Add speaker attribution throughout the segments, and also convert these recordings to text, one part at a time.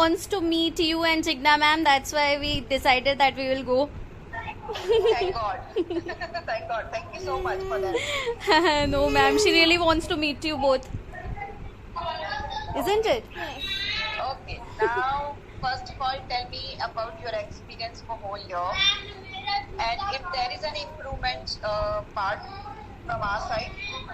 Speaker 1: wants to meet you and Jigna ma'am. That's why we decided that we will go.
Speaker 2: Thank God. Thank God. Thank you so much for that.
Speaker 1: No ma'am, she really wants to meet you both. Isn't it?
Speaker 2: Okay. Now, first of all, tell me about your experience for whole year, and if there is an improvement part from our side,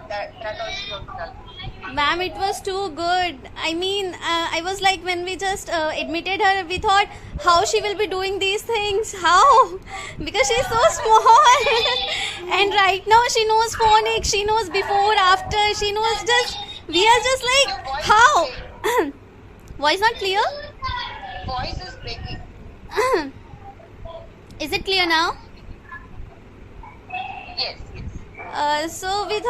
Speaker 2: that also you have to tell me.
Speaker 1: Ma'am, it was too good. I mean, I was like, when we just admitted her, we thought how she will be doing these things. How? Because she's so small. And right now she knows phonics, she knows before, after, she knows just, we are just like,
Speaker 2: Your voice
Speaker 1: how?
Speaker 2: is breaking.
Speaker 1: Voice not clear?
Speaker 2: Voice is breaking.
Speaker 1: Is it clear now?
Speaker 2: Yes.
Speaker 1: So we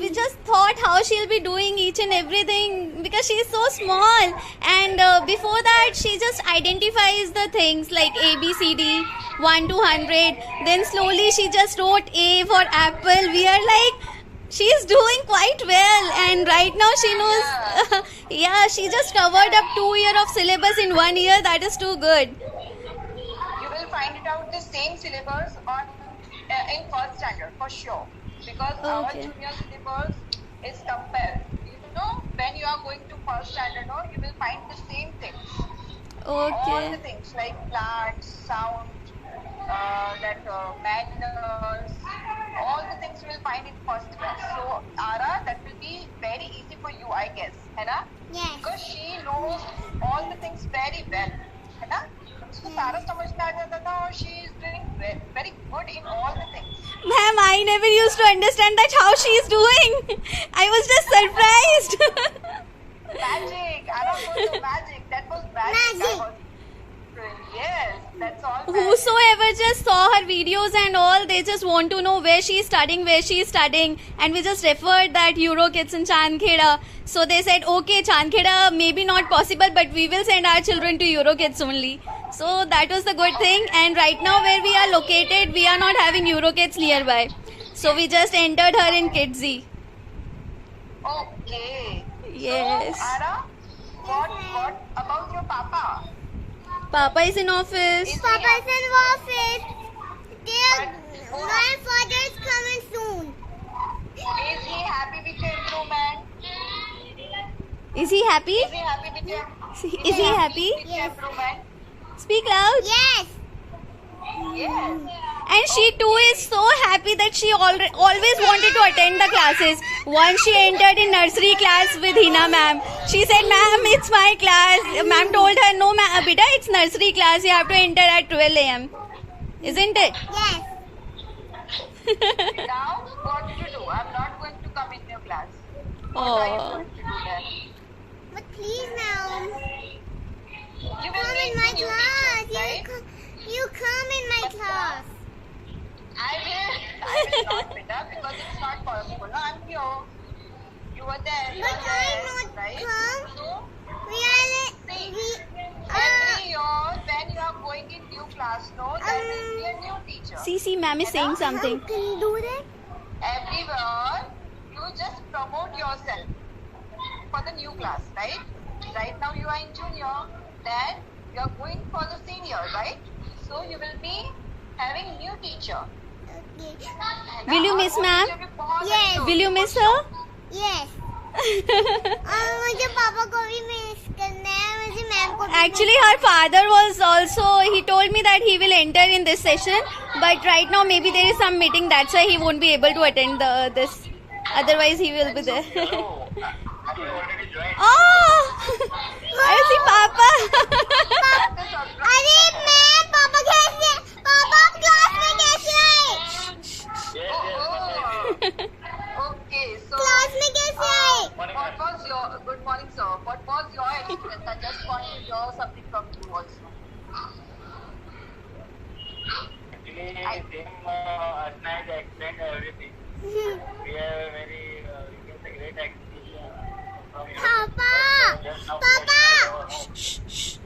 Speaker 1: just thought how she'll be doing each and everything because she's so small, and before that she just identifies the things like A B C D 1 to 100. Then slowly she just wrote A for apple. We are like, she's doing quite well, and right now she knows. Yeah, she just covered up 2 years of syllabus in 1 year. That is too good.
Speaker 2: You will find it out the same syllabus on in first standard for sure, because our
Speaker 1: Okay.
Speaker 2: junior syllabus is compared. You know, when you are going to first standard, no, you will find the same things. All the
Speaker 1: Okay.
Speaker 2: things like plants, sound, manners, all the things you will find in first class. So, Ara, that will be very easy for you, I guess, है ना?
Speaker 3: Yes.
Speaker 2: Because she knows all the things very well, है ना? उसको सारा समझ में आ जाता था, और she is doing very good in all the things.
Speaker 1: Ma'am, I never used to understand that how she is doing. I was just surprised.
Speaker 2: Magic! I don't know the magic. That was magic.
Speaker 3: Magic.
Speaker 2: I was doing. Yes, that's all. Magic.
Speaker 1: Whosoever just saw her videos and all, they just want to know where she is studying, and we just referred that Euro Kids in Chandkheda. So they said, okay, Chandkheda maybe not possible, but we will send our children to Euro Kids only. So that was the good thing, and right now where we are located, we are not having Euro Kids nearby. So we just entered her in Kidsy.
Speaker 2: Okay.
Speaker 1: Yes.
Speaker 2: So, Ara, what about your papa?
Speaker 1: Papa is in office.
Speaker 2: Is he
Speaker 3: Papa's in office. Dear,
Speaker 2: But-
Speaker 3: my father is coming soon.
Speaker 2: Is he happy with your improvement?
Speaker 1: Is he happy?
Speaker 2: Is he happy with your?
Speaker 1: Is he happy?
Speaker 2: With your improvement?
Speaker 1: Speak loud.
Speaker 3: Yes.
Speaker 2: Yes.
Speaker 1: And she too is so happy that she always wanted to attend the classes. Once she entered in nursery class with Hina ma'am. She said, ma'am, it's my class. Ma'am told her, no, ma'am, beta, it's nursery class. You have to enter at 12 a.m. Isn't it?
Speaker 3: Yes.
Speaker 2: Now, what to do? I'm not going to come in your class. What are you
Speaker 1: Oh.
Speaker 2: going to do then?
Speaker 3: But please now,
Speaker 2: You will
Speaker 3: come
Speaker 2: meet
Speaker 3: in my
Speaker 2: the new
Speaker 3: class.
Speaker 2: teacher, right?
Speaker 3: You come in my
Speaker 2: But
Speaker 3: class.
Speaker 2: I will not, beta, because it's not possible. No, I'm here. You were there. You
Speaker 3: But
Speaker 2: were there,
Speaker 3: I'm not
Speaker 2: right?
Speaker 3: come.
Speaker 2: So,
Speaker 3: We are
Speaker 2: see,
Speaker 3: we
Speaker 2: every year when you are going in new class, no, there will be a new teacher.
Speaker 1: See, ma'am is saying something.
Speaker 3: Can you do that?
Speaker 2: Everywhere, you just promote yourself for the new class, right? Right now you are in junior, then you are going for the senior, right? So you will be having new teacher.
Speaker 3: Okay.
Speaker 1: Will you miss ma'am?
Speaker 3: Yes.
Speaker 1: Will you miss her?
Speaker 3: Yes. मुझे पापा को भी miss करना है, मुझे ma'am को भी
Speaker 1: Actually, her father was also, he told me that he will enter in this session. But right now, maybe there is some meeting. That's why he won't be able to attend this. Otherwise, he will be there.
Speaker 4: Hello, have you already joined?
Speaker 1: Oh! I see Papa.
Speaker 3: अरे मैं पापा कैसे पापा आप class में कैसे आए
Speaker 4: Yes,
Speaker 2: Okay, so
Speaker 3: class में कैसे आए
Speaker 2: what was your good morning, sir? What was your experience? I just want to hear something from you also.
Speaker 4: actually, Asna has explained everything. We have a very, you can say, great experience from you.
Speaker 3: पापा
Speaker 4: Just now,
Speaker 3: पापा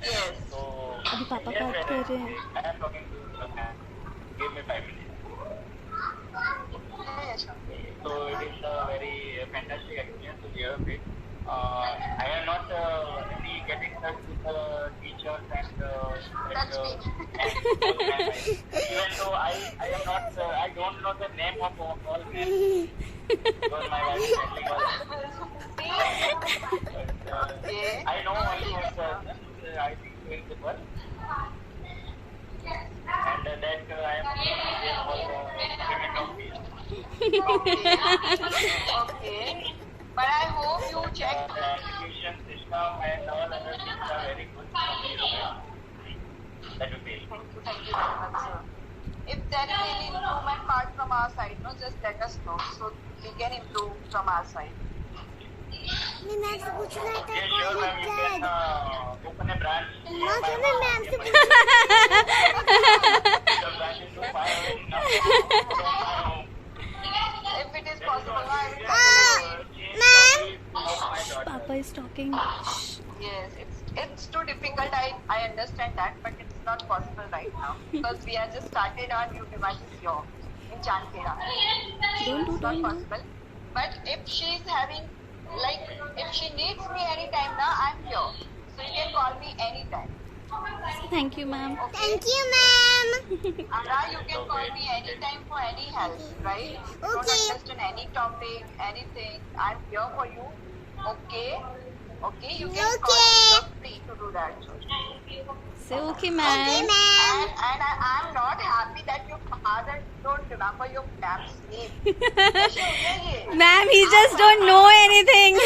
Speaker 2: Yes.
Speaker 4: So,
Speaker 1: अभी पापा
Speaker 4: yes,
Speaker 1: बात कर रहे हैं.
Speaker 4: I am talking to Asna. Give me 5 minutes.
Speaker 2: Yes, sir.
Speaker 4: So, it is a very fantastic experience to hear it. I am not really getting touch with the teachers and
Speaker 2: Touch me.
Speaker 4: even though I am not I don't know the name of all them because my wife is handling all
Speaker 2: Okay.
Speaker 4: I know only one person, I think principal, and that I am there for payment of fees.
Speaker 2: Okay. But I hope you check.
Speaker 4: The education system and all other things are very good. That would be.
Speaker 2: Thank you very much, sir. If there is any improvement part from our side, no, just let us know so we can improve from our side.
Speaker 3: मैं ma'am से पूछना था
Speaker 4: Yeah, sure, ma'am. You can open a branch.
Speaker 3: माँ क्या मैं ma'am से
Speaker 4: The branch is too far away now.
Speaker 2: If it is possible, I will.
Speaker 3: Ma'am
Speaker 1: Papa is talking.
Speaker 2: Yes, it's too difficult. I understand that, but it's not possible right now because we have just started our new devices here in Chandkera. It's not possible. But if she is having, like, if she needs me anytime now, I'm here. So you can call me anytime.
Speaker 1: Thank you, ma'am.
Speaker 2: Okay?
Speaker 3: Thank you ma'am
Speaker 2: Ara, you can call me anytime for any help, right? Don't
Speaker 3: Okay.
Speaker 2: understand any topic, anything. I'm here for you. Okay? Okay, you can call me.
Speaker 3: Okay.
Speaker 2: You're free to do that.
Speaker 1: Say okay,
Speaker 3: okay
Speaker 1: ma'am.
Speaker 3: Ma'am
Speaker 2: And I'm not happy that your father don't remember your dad's name.
Speaker 1: Ma'am, he just don't know anything.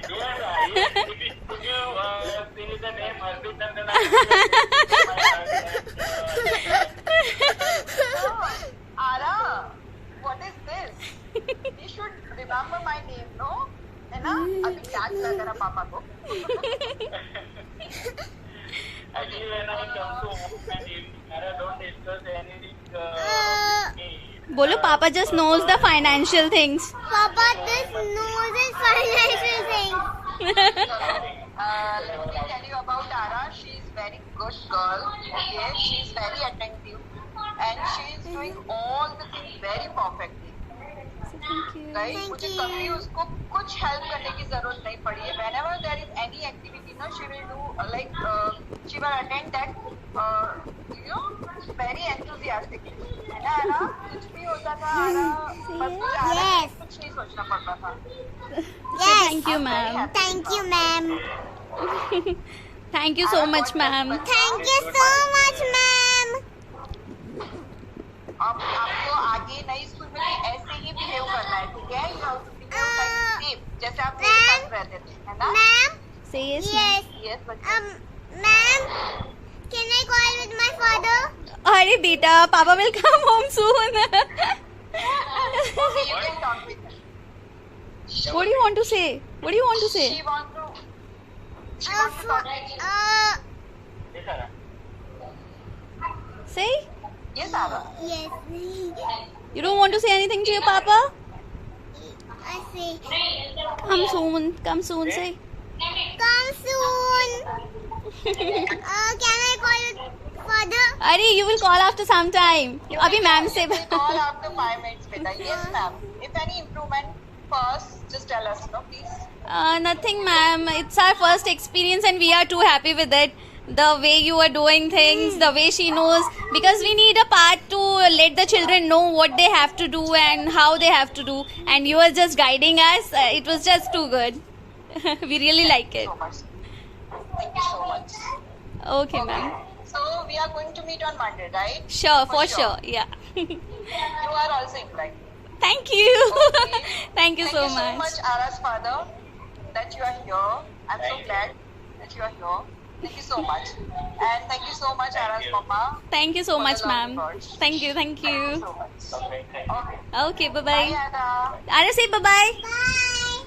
Speaker 4: Yes, if you see the name Arpit and then
Speaker 2: Ara, what is this? You should remember my name, no? है ना? अभी याद कर तेरा पापा को.
Speaker 4: actually when I come to home and I don't discuss anything.
Speaker 1: Bolo, Papa just knows the financial things.
Speaker 3: पापा this knows is financial things
Speaker 2: Let me tell you about Ara. She is very good girl. Okay, she is very attentive, and she is doing all the things very perfectly.
Speaker 1: So thank you.
Speaker 2: Right?
Speaker 3: Thank
Speaker 2: मुझे
Speaker 3: you.
Speaker 2: कभी उसको कुछ help करने की जरूरत नहीं पड़ी है. Whenever there is any activity, no, she will do she will attend that, very enthusiastically. है ना Ara? कुछ भी होता था Ara, बस मुझे Ara
Speaker 3: Yes.
Speaker 2: कुछ नहीं सोचना पड़ता था.
Speaker 1: So thank you, ma'am.
Speaker 3: Thank you ma'am
Speaker 1: Thank you so much, ma'am.
Speaker 3: Thank you so much ma'am
Speaker 2: अब आपको आगे नई स्कूल में भी ऐसे ही बिहेव करना है, ठीक है? You have to behave like safe, जैसे आप मेरे साथ रहते थे, है ना?
Speaker 3: Ma'am
Speaker 1: Say yes, ma'am.
Speaker 3: Yes
Speaker 2: Yes, बच्चे.
Speaker 3: Ma'am can I call with my father
Speaker 1: Arey, beta, Papa will come home soon.
Speaker 2: Okay, you can talk with her.
Speaker 1: What do you want to say? What do you want to say?
Speaker 2: She wants to talk with you.
Speaker 4: Yes, sir.
Speaker 1: Say?
Speaker 2: Yes, Ara.
Speaker 3: Yes
Speaker 1: You don't want to say anything to your Papa?
Speaker 3: आई से
Speaker 1: Come soon. Come soon, say.
Speaker 3: Come soon can I call father
Speaker 1: Arey, you will call after some time. Abhi ma'am se.
Speaker 2: You can call after 5 minutes, beta. Yes, ma'am. If any improvement first, just tell us, no, please.
Speaker 1: Nothing, ma'am. It's our first experience and we are too happy with it. The way you are doing things, the way she knows. Because we need a part to let the children know what they have to do and how they have to do. And you are just guiding us. It was just too good. We really like it.
Speaker 2: So much. Thank you so much.
Speaker 1: Okay, ma'am.
Speaker 2: So we are going to meet on Monday, right?
Speaker 1: Sure, for sure. Yeah.
Speaker 2: You are also invited.
Speaker 1: Thank you.
Speaker 2: Okay.
Speaker 1: Thank you so
Speaker 2: Thank you so
Speaker 1: much.
Speaker 2: much, Ara's father, that you are here. I'm so glad that you are here. Thank you so much. And thank you so much, Ara's mama.
Speaker 1: Thank you so
Speaker 2: For
Speaker 1: much,
Speaker 2: the lovely
Speaker 1: ma'am.
Speaker 2: words.
Speaker 1: Thank you. Thank
Speaker 2: Thank you
Speaker 1: you.
Speaker 2: so much.
Speaker 4: Okay, thank you.
Speaker 2: Okay.
Speaker 1: Okay, bye
Speaker 2: Bye,
Speaker 1: bye.
Speaker 2: Ara.
Speaker 1: Ara, say bye bye.
Speaker 3: Bye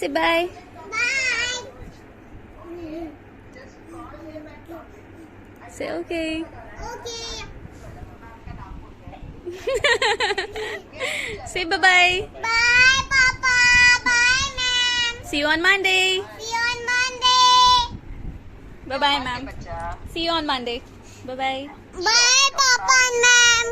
Speaker 1: Say bye.
Speaker 3: Bye
Speaker 1: Say okay.
Speaker 3: Okay
Speaker 1: Say bye bye.
Speaker 3: Bye पापा bye ma'am
Speaker 1: See you on Monday.
Speaker 3: See you on Monday
Speaker 1: Bye bye,
Speaker 2: Okay,
Speaker 1: ma'am.
Speaker 2: बच्चा.
Speaker 1: See you on Monday. Bye bye.
Speaker 3: Bye papa ma'am